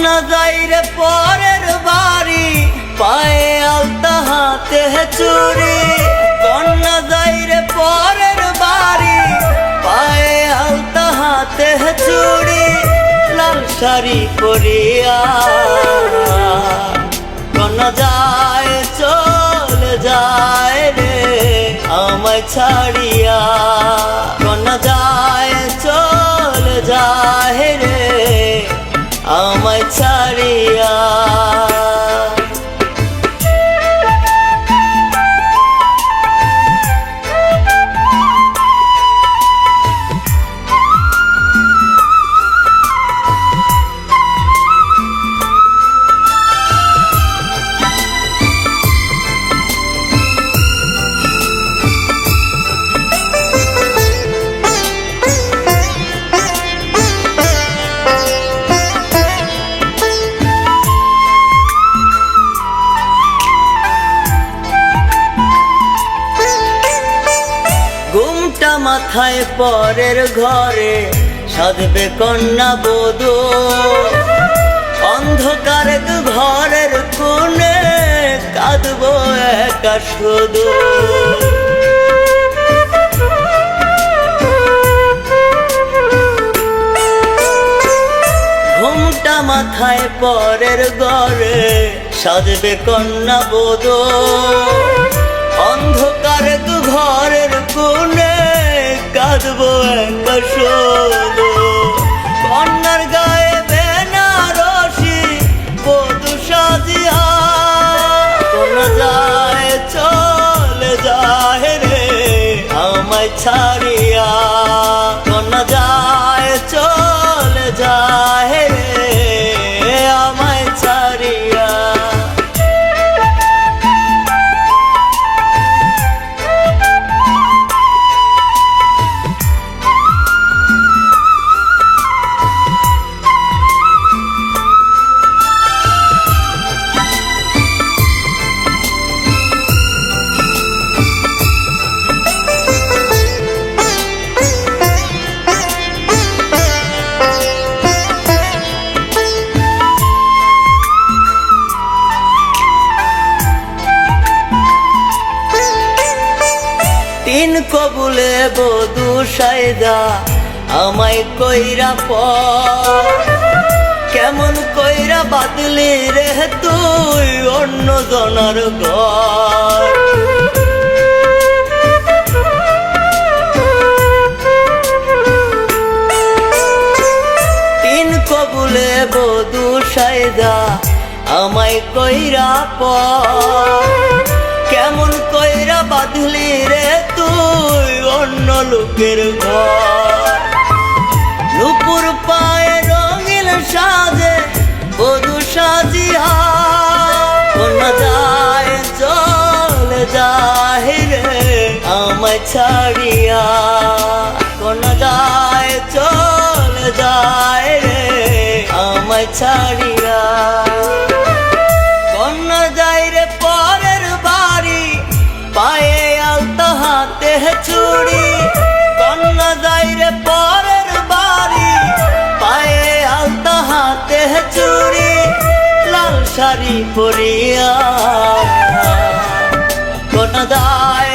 কন্যা যাইরে পরের বাড়ি, পায়ে আলতা হাতে চুড়ি। কন্যা যাইরে পরের বাড়ি, পায়ে আলতা হাতে চুড়ি। লাল শাড়ি পরিয়া কন্যা যায় চলে যায় রে আমায় ছাড়িয়া। কন্যা যায় চলে যায় রে আমায় ছাড়িয়া। ঘুমটা মাথায় পরের ঘরে সাধবে কন্যা বধূ। অন্ধকার ঘরের কোণে কাঁদবো একা শুধু। ঘুমটা মাথায় পরের ঘরে সাধবে কন্যা বধূ। অন্ধকার ঘরের কোণে কাঁদবো একা শুধু। কন্যার গায়ে বেনারসি বধূ সাজিয়া। কন্যা যায় চলে যায় রে আমায় ছাড়িয়া। কন্যা যায় চলে যায় রে আমায় ছাড়িয়া। তিন কবুলে বধূ সাইদা আমায় কইরা পর। কেমন কইরা বাদলি রে তুই অন্য জনার ঘর। তিন কবুলে বধূ সাইদা আমায় কইরা পর। কেমন কইরা বাঁধলি রে তুই অন্য লোকের ঘর। নুপুর পায়ে রঙিন সাজে বধূ সাজিয়া। কন্যা যায় চলে যায় রে আমায় ছাড়িয়া। কন্যা যায় চলে যায় রে আমায় ছাড়িয়া। কন্যা যায় রে পরের বাড়ি, পায়ে আলতা হাতে চুড়ি। কন্যা যায় রে পরের বাড়ি, পায়ে আলতা হাতে চুড়ি। লাল শাড়ি পরিয়া কন্যা যায়